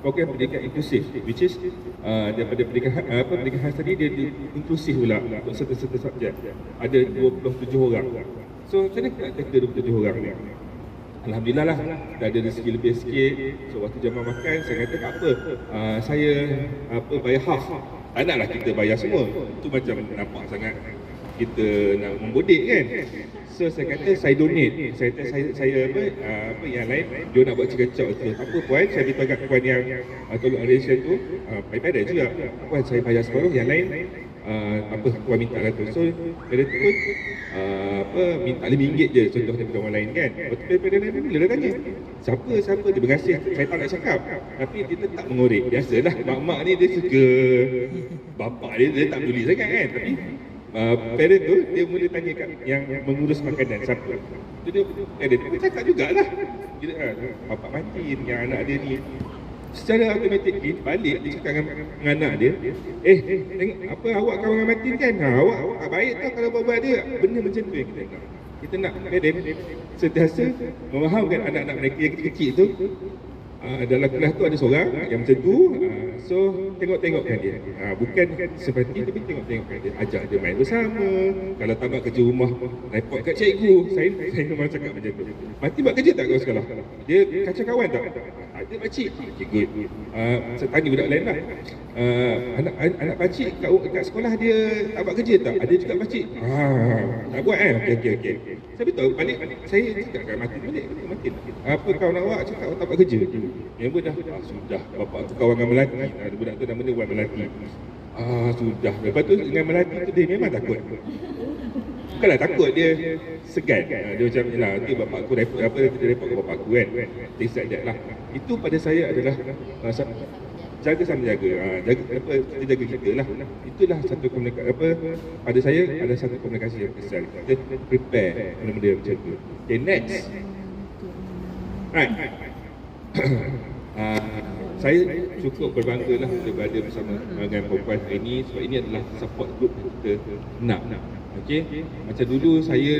program pendidikan inklusif, which is daripada pendidikan khas tadi dia inklusif pula untuk serta-serta subjek. Ada 27 orang. So macam mana kita nak jaga 27 orang ni? Alhamdulillah lah, dah ada rezeki lebih sikit. So waktu jaman makan, saya kata tak apa, saya bayar half. Tak naklah kita bayar semua. Itu macam nampak sangat kita nak membodek kan. So saya kata saya donate. Saya yang lain dia nak buat cekacau tu. Apa puan, saya beritahu kat puan yang tolong arrange tu, baik-baik juga. Puan saya bayar separuh, yang lain puan minta lah tu. So pada tu pun minta RM5 je contoh daripada orang lain kan. Betul daripada lain bila dia tanya siapa dia berhasil, saya tak nak cakap. Tapi dia tetap mengorek. Biasalah mak-mak ni dia suka bapak dia tak peduli sangat kan. Tapi parent tu dia mula tanya kat yang mengurus makanan siapa. Tu dia cakap jugalah. Dia bapak matin yang anak dia ni. Secara automatik balik dia cakap dengan anak dia, tengok apa awak kawan dengan Martin kan? Awak baik tau kalau buat dia. Benda macam tu yang kita nak. Kita nak parent sentiasa memahamkan anak-anak mereka yang kecil-kecil tu. Dalam kelas tu ada seorang yang macam tu, so tengok-tengokkan dia. Bukan seperti tapi tengok-tengokkan dia. Ajak dia main bersama. Kalau tak buat kerja rumah, report kat cikgu. Saya memang cakap macam tu. Mati buat kerja tak kat sekolah? Dia kacau kawan tak? Ada pakcik. Okay, good. Saya tanya budak lain lah. Anak pakcik kat sekolah dia tak buat kerja tak? Ada juga pakcik. Tak buat Okey. Saya betul balik saya cakap kat Martin balik. Martin, apa kawan awak cakap awak tak buat kerja? Member dah, sudah, bapak tu kawan dengan Melati. Budak tu nama dia Wan Melati. Sudah. Lepas tu dengan Melati tu dia memang takut. Bukanlah takut, dia segan. Dia macam ni lah, nanti bapak aku report ke bapak aku kan. Things like that lah. Itu pada saya adalah jaga sama jaga. Kita jaga kita lah. Itulah satu komunikasi pada saya ada satu komunikasi yang besar. Kita prepare benda-benda macam tu. Okay, next. Right. Saya cukup berbangga lah kita berada bersama dengan perempuan hari ini sebab ini adalah support group yang kita nak. Okey, macam dulu saya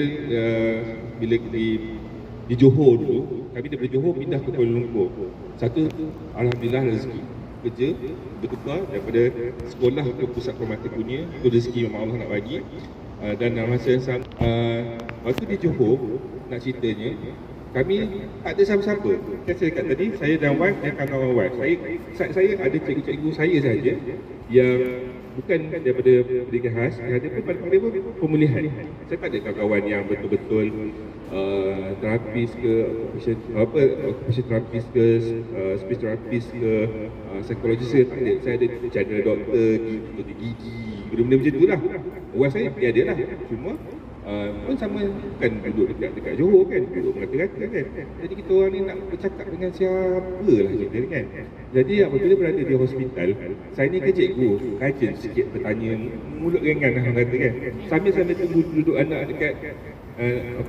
bila di Johor dulu, kami daripada Johor pindah ke Kuala Lumpur. Satu, alhamdulillah rezeki kerja bertukar daripada sekolah ke pusat permata dunia, itu rezeki memang Allah nak bagi. Dan dalam masa yang sama, waktu di Johor, nak ceritanya, kami tak ada siapa-siapa. Kan saya cakap tadi, saya dan wife dan kawan-kawan wife. Saya ada cikgu-cikgu saya saja yang bukan daripada pendidikan khas, yang ada pun pada pemulihan. Saya tak ada kawan-kawan yang betul-betul terapis ke, occupational terapis ke, speech terapis ke, psikologis ke, tak ada. Saya ada general doktor, gigi, benda-benda macam tu lah. Wife saya dia ada lah. Cuma pun sama, bukan duduk dekat Johor kan, duduk merata-rata kan. Jadi kita orang ni nak bercakap dengan siapa lah kita ni kan. Jadi apabila berada di hospital, saya ni kan cikgu, kajian sikit bertanya, mulut gengan lah orang kata kan. Sambil-sambil tunggu duduk anak dekat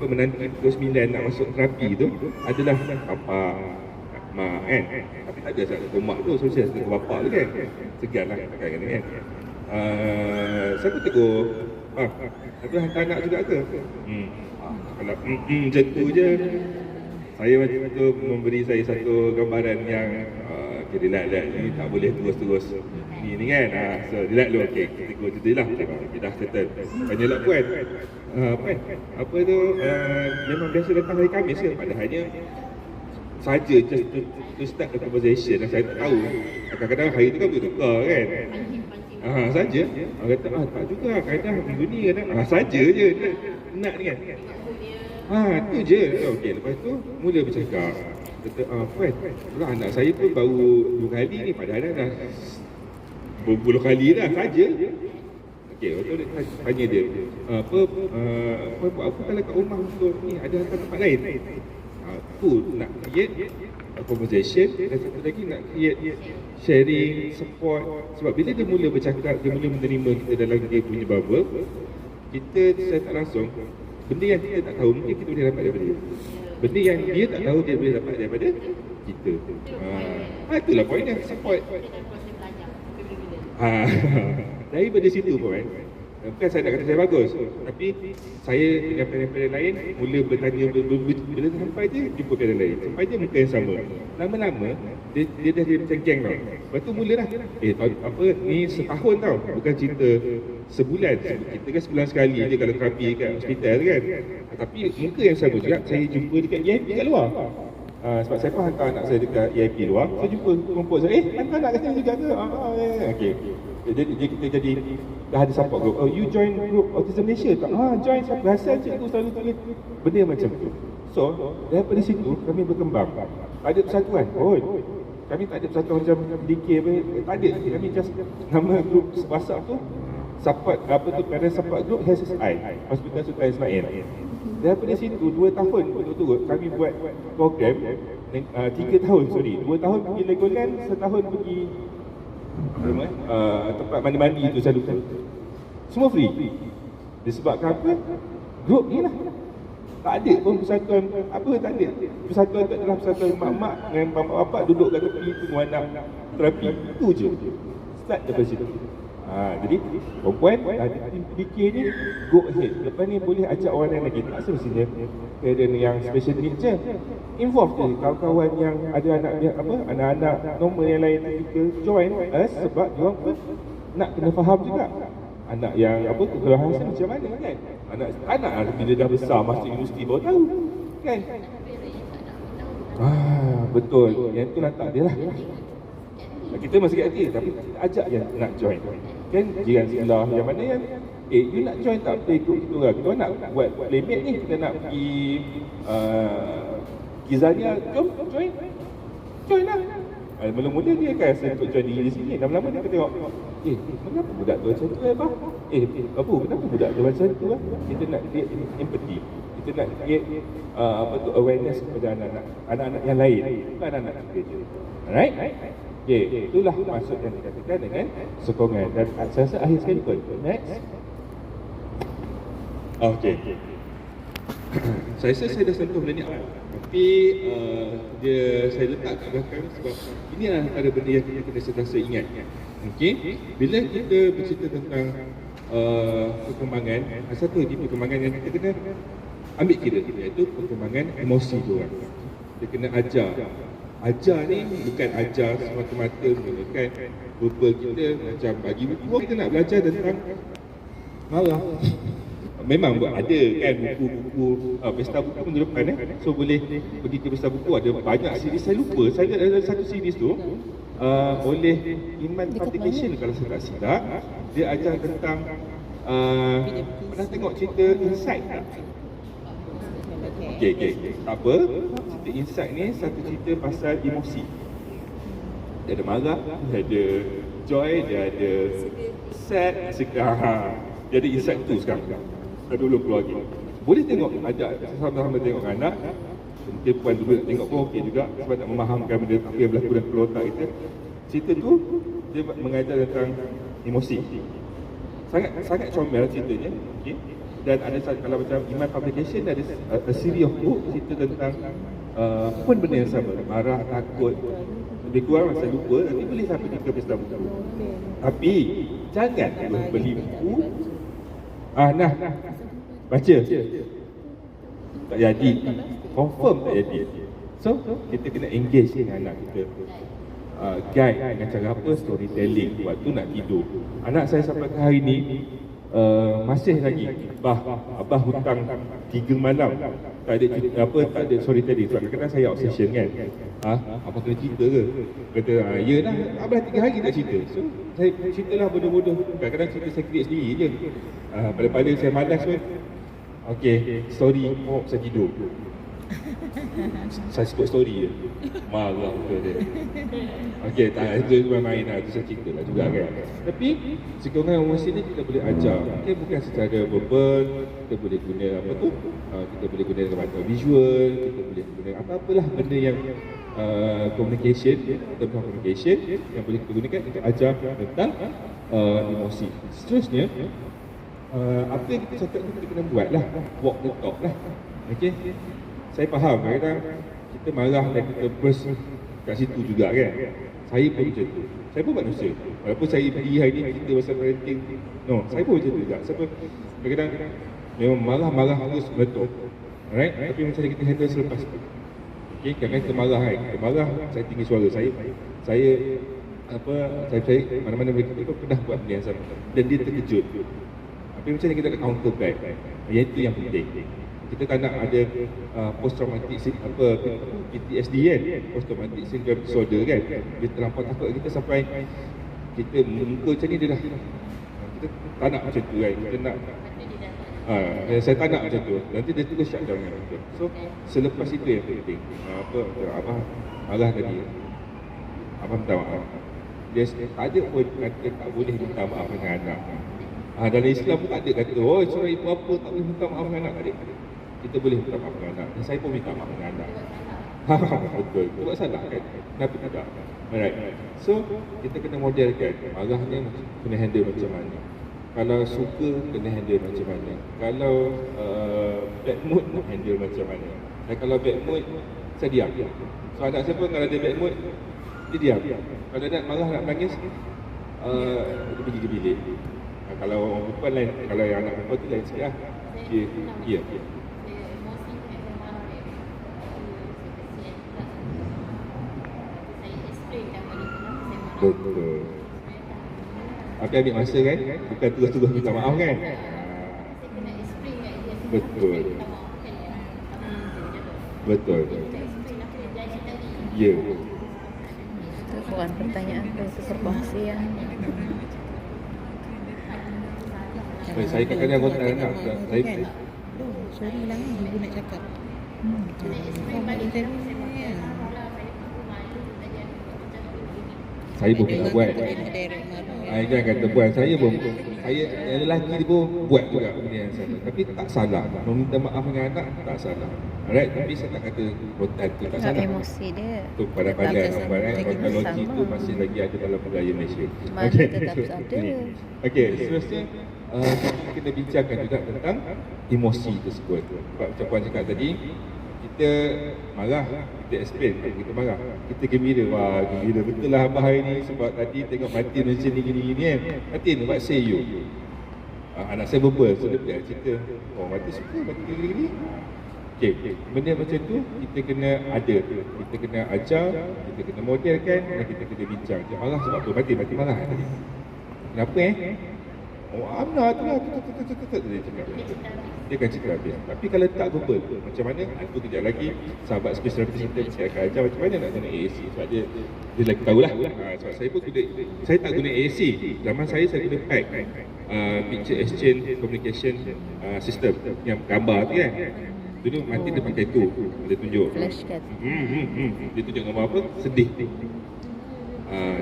menanti pukul 9 nak masuk terapi tu, adalah bapak, mak kan. Tapi tak ada satu mak tu, so saya satu bapak tu kan. Segan lah cakap kan. Saya pun tegur, tapi hantar anak juga ke? Kalau macam tu je, saya macam tu memberi saya satu gambaran yang relax ni tak boleh terus ni kan. So relax dulu, okey, kita go je lah. Kita dah settle. Tanya lah puan, puan, apa tu memang biasa datang hari Khamis ke? Padahalnya saja just to start the conversation. Saya tak tahu, kadang-kadang hari tu kan bertukar kan. Saja. Orang kata, tak juga, kaedah minggu ni kadang saja je nak ni kan. Tu je. Okey, lepas tu mula bercakap. Kata, puan, pula anak saya pun baru 2 kali ni, padahal dah berpuluh kali dah saja. Okey, waktu dia tanya dia, puan buat apa kalau kat rumah untuk ni, ada hantar tempat lain? Tu nak create conversation, dan satu lagi nak create sharing, support. Sebab bila dia mula bercakap, dia mula menerima kita dalam dia punya bubble, kita secara tak langsung, benda yang kita tak tahu mungkin kita boleh dapat daripada dia. Benda yang dia tak tahu dia boleh dapat daripada kita. Itulah poinnya, support. Daripada situ pun kan, bukan saya nak kata saya bagus, tapi saya dengan parent-parent lain mula bertanya, bila sampai je jumpa parent lain, sampai je muka yang sama. Lama-lama dia dah jadi macam geng tau. Lepas tu mula dah, ni setahun tau, bukan cerita sebulan. Kita kan sebulan sekali je kalau terapi kat hospital kan. Tapi muka yang sama juga saya jumpa dekat EIP kat luar. Sebab saya pun hantar anak saya dekat EIP luar, saya jumpa kelompok saya, hantar anak kat sini juga ke? Okey. Jadi kita jadi dah ada support group. You join group Autism Malaysia tak? Join, sebab rasa cikgu selalu tulis benda macam tu. So, daripada situ kami berkembang. Tak ada persatuan. Kami tak ada persatuan macam DK apa, tak ada. Kami just nama group WhatsApp tu support parent support group HSI, Hospital Sultan Ismail. Daripada situ 2 tahun berturut-turut kami buat program. 3 tahun, 2 tahun pergi Legoland, setahun pergi tempat mandi-mandi tu selalu. Semua free. Disebabkan apa? Grup ni lah. Tak ada pun persatuan apa, tak ada. Persatuan tu adalah persatuan mak-mak dengan bapak-bapak duduk kat tepi tunggu anak terapi. Itu je. Start daripada situ. Jadi perempuan ada tim fikir ni, go ahead. Lepas ni boleh ajak orang lain lagi. Tak semestinya parent yang special needs je. Involve je kawan-kawan yang ada anak-anak normal yang lain, kita join us sebab dia orang pun nak kena faham juga. Anak yang kekelahan macam mana kan? Anak bila dah besar masuk universiti baru tahu kan? Betul. Yang tu tak dia lah. Kita masih kat hati tapi kita ajak yang nak join. Kan jiran sebelah yang mana yang you nak join tak? Kita ikut kita orang. Kita nak buat playmate ni, kita nak pergi Kizania, jom join. Join lah. Mula-mula dia akan rasa untuk join diri sini. Lama-lama dia akan tengok, kenapa budak tu macam tu abah? Kenapa budak tu macam tu lah? Kita nak create empathy. Kita nak create awareness kepada anak-anak yang lain. Bukan anak-anak kita je. Alright? Itulah maksud yang dikatakan dengan sokongan. Dan saya rasa akhir sekali pun. Next. Saya rasa saya dah sentuh benda ni awal. Tapi saya letak kat belakang sebab ini adalah antara benda yang kita kena sentiasa ingat. Bila kita bercerita tentang perkembangan, satu lagi perkembangan yang kita kena ambil kira, iaitu perkembangan emosi diorang. Kita kena ajar. Ajar ni bukan ajar semata-mata menggunakan verbal kita, macam bagi buku kita nak belajar tentang marah. Memang ada kan buku-buku pesta buku minggu depan so boleh pergi ke pesta buku, ada banyak series. Saya lupa, saya ada satu series tu oleh Iman Publication kalau saya tak silap. Dia ajar tentang pernah tengok cerita Inside tak? Okey. Tak apa, cerita Inside ni satu cerita pasal emosi. Dia ada marah, dia ada joy, dia ada sad, dia ada Inside tu sekarang. Dah dulu keluar lagi. Boleh tengok, ajak sama-sama tengok anak. Mungkin puan dulu nak tengok pun okey juga sebab nak memahamkan benda apa yang berlaku dalam kepala otak kita. Cerita tu dia mengajar tentang emosi. Sangat comel ceritanya. Okey. Dan ada kalau macam Iman Publication ada a series of book cerita tentang pun benda yang sama, marah, takut. Lebih kurang saya lupa, nanti boleh sampai ke pesta buku. Tapi jangan beli buku baca. Tak jadi. Confirm tak jadi. So, kita kena engage dengan anak kita. Guide dengan cara apa? Storytelling. Waktu nak tidur. Anak saya sampai ke hari ni masih lagi abah hutang 3 malam tak ada storytelling. Sebab kadang-kadang saya obsession kan. Abah kena cerita ke? Kata, ya lah, abah 3 hari tak cerita. So, saya ceritalah bodoh-bodoh. Kadang-kadang cerita saya create sendiri je. Pada saya malas pun. Story, saya tidur. Saya sebut story je. Marah betul dia. Tak, itu main lah, itu saya cerita lah juga kan. Tapi, sekurang emosi ni kita boleh ajar. Bukan secara verbal, kita boleh guna kita boleh guna dengan visual, kita boleh guna apa-apalah benda yang communication yang boleh kita gunakan untuk ajar tentang emosi. Seterusnya, apa yang kita cakap kita kena buat lah, walk the talk lah. Saya faham kadang-kadang kita marah dan kita burst kat situ juga kan. Saya pun macam tu. Saya pun manusia. Walaupun saya pergi hari ni cerita pasal parenting, saya pun macam tu juga. Kadang-kadang memang marah terus meletup. Alright? Tapi macam mana kita handle selepas tu. Kadang-kadang kita marah kan. Kita marah, saya tinggi suara. Saya mana-mana boleh kita pernah buat benda yang sama. Dan dia terkejut. Tapi macam mana kita nak counter back. Yang itu yang penting. Kita tak nak ada post-traumatic PTSD kan, post-traumatic syndrome disorder kan. Dia terlampau takut kita sampai kita muka macam ni dia dah. Kita tak nak macam tu kan. Kita nak saya tak nak macam tu. Nanti dia terus shut down kan. So selepas itu yang penting. Abah marah tadi. Abah minta maaf. Dia tak ada pun kata tak boleh minta maaf dengan anak. Dalam Islam pun tak ada kata, surah ibu apa tak boleh minta maaf dengan anak. Tak ada. Kita boleh minta maaf dengan anak. Dan saya pun minta maaf dengan anak. Betul. Itu buat salah kan? Kenapa tidak? Alright. So, kita kena modelkan marahnya kena handle macam mana. Kalau suka kena handle macam mana. Kalau bad mood nak handle macam mana. Dan kalau bad mood, saya diam. So anak saya pun kalau dia bad mood, dia diam. Kalau nak marah, nak menangis, dia pergi ke bilik. Kalau orang perempuan lain, kalau yang anak perempuan tu lain sikit lah. Dia, ya. Emosi yang saya marah dia. Saya explain dah balik kenapa saya marah. Betul. Tapi ambil masa kan, bukan terus-terus minta maaf kan. Saya kena explain kat dia. Betul. Minta maaf kan dia. Betul. Kita explain apa yang janji tadi. Ya. Itu bukan pertanyaan, itu perkongsian. Saya kadang-kadang kontak anak. Saya Sorry lah, ibu nak cakap. Kena explain balik Interview kenapa saya ni kan. marah lah. Saya malu tadi ada macam begini. saya pun pernah buat. Jangan kata buat, saya pun, saya yang lelaki dia pun buat juga benda yang sama. Tapi tak salah, meminta maaf dengan anak tak salah. Alright, tapi saya tak kata rotan tu tak Tak salah. emosi dia. Tu pandai-pandai Tetap nampak kan, lagi rotan logik tu sama. masih lagi ada dalam budaya Malaysia. Mana Okey. tetap ada. Okey, seterusnya kita kena bincangkan juga tentang emosi tersebut. Sebab macam Puan cakap tadi, kita marah, kita explain kalau kita marah. Kita gembira, wah gembira betul lah abah hari ni sebab tadi tengok Martin macam ni gini-gini kan. Martin, what say you? Anak saya berbual, so dia cerita, oh Martin suka Martin gini-gini. Okey, benda macam tu kita kena ada, kita kena ajar, kita kena modelkan dan kita kena bincang. Dia marah sebab apa? Martin marah tadi. Kenapa Oh, Amna tu lah, dia cakap. Dia akan cerita habis. Tapi kalau tak verbal, macam mana? Itu kejap lagi, sahabat special representative saya akan ajar macam mana nak guna AAC. Sebab dia lagi tahulah. Sebab saya pun guna, saya tak guna AAC. Zaman saya guna PAC. Picture Exchange Communication System. Yang gambar tu kan. Dulu Martin dia pakai tu. Dia tunjuk. Flashcard. Dia tunjuk gambar apa? Sedih.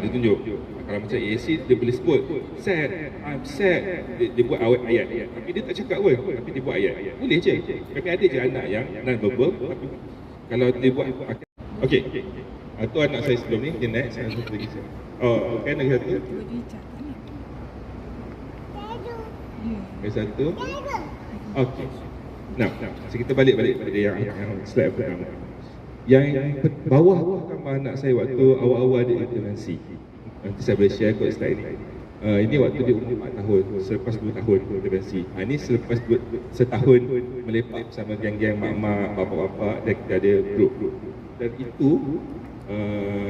Dia tunjuk. Kalau macam AAC dia boleh sebut sad, I'm sad. Dia buat ayat. Tapi dia tak cakap pun, tapi dia buat ayat. Boleh je. Tapi ada je anak yang non-verbal. Tapi kalau dia buat okey. Tu anak saya sebelum ni, dia next satu lagi. Oh, kan lagi satu. Lagi satu. Okey. Nah, so kita balik pada yang slide pertama. Yang bawah gambar anak saya waktu awal-awal dia intervensi. Nanti saya boleh share kot slide ni. Ini waktu dia umur 4 tahun, selepas 2 tahun intervensi. Ini selepas setahun melepak bersama geng-geng mak-mak, bapak-bapak dan kita ada grup. Dan itu,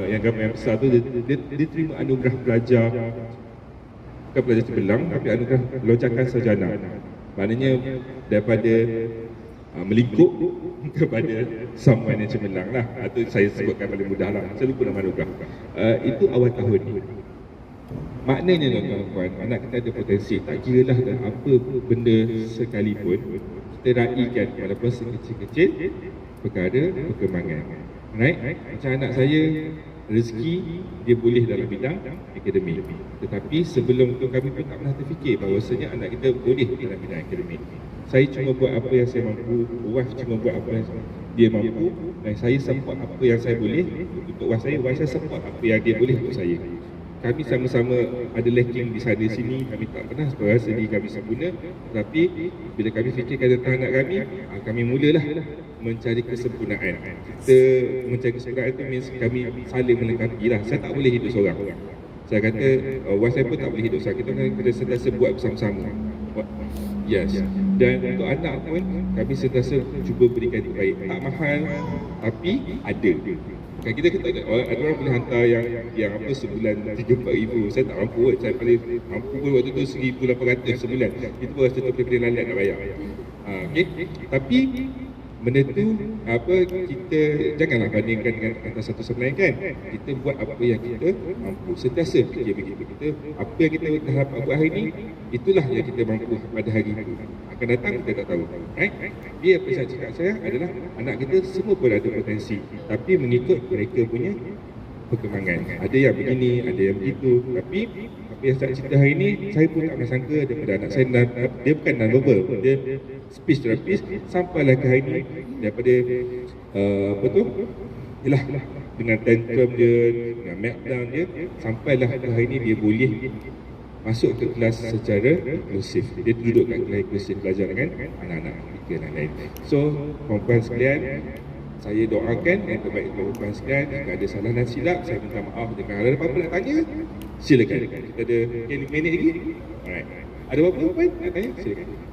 yang gambar yang besar tu, dia terima anugerah pelajar, bukan pelajar cemerlang, tapi anugerah lonjakan sarjana. Maknanya daripada melingkup kepada someone yang cemerlang lah, atau saya sebutkan paling mudah lah, saya lupa nama anugerah. Itu awal tahun ni. Maknanya tuan-tuan, anak kita ada potensi. Tak kira lah apa benda sekalipun, kita raikan walaupun sekecil-kecil perkara perkembangan. Right? Macam anak saya, rezeki dia boleh dalam bidang akademik. Tetapi sebelum tu kami pun tak pernah terfikir bahawasanya anak kita boleh dalam bidang akademik. Saya cuma buat apa yang saya mampu, wife cuma buat apa yang dia mampu, dan saya support apa yang saya boleh untuk wife saya support apa yang dia boleh untuk saya. Kami sama-sama ada lacking di sana sini, kami tak pernah berasa diri kami sempurna. Tapi bila kami fikirkan tentang anak kami mulalah mencari kesempurnaan. Kita mencari kesempurnaan itu means kami saling melengkapi lah. Saya tak boleh hidup seorang. Saya kata, wife saya pun tak boleh hidup seorang. Kita kena sentiasa buat bersama-sama. Yes. Dan untuk anak pun kami sentiasa cuba berikan yang terbaik. Tak mahal tapi ada. Kan kita kata ada orang boleh hantar yang apa sebulan 34,000. Saya tak mampu kot. Saya paling mampu pun waktu tu 1,800 sebulan. Itu pun rasa terpilih lalat nak bayar. Okey. Tapi benda tu apa, kita janganlah bandingkan dengan antara satu sama lain kan. Kita buat apa yang kita mampu. Sentiasa fikir begitu. Kita apa yang kita dah dapat buat hari ni, itulah yang kita mampu pada hari itu. Akan datang kita tak tahu. Right? Dia apa saya cakap saya adalah anak kita semua pun ada potensi, tapi mengikut mereka punya perkembangan. Ada yang begini, ada yang begitu. Tapi apa yang saya cerita hari ni, saya pun tak pernah sangka daripada anak saya. Dia bukan non-verbal, dia speech therapist. Sampailah ke hari ni daripada apa tu, yalah, dengan tantrum dia, dengan meltdown dia, sampailah ke hari ni dia boleh masuk ke kelas secara inklusif. Dia duduk kat kelas inklusif belajar dengan anak-anak tiga dan lain. So, perempuan sekalian, saya doakan yang terbaik untuk perempuan sekalian. Jika ada salah dan silap, saya minta maaf. Jika ada apa-apa nak tanya, silakan. Kita ada 5 minit lagi. Alright. Ada apa-apa nak tanya? Silakan.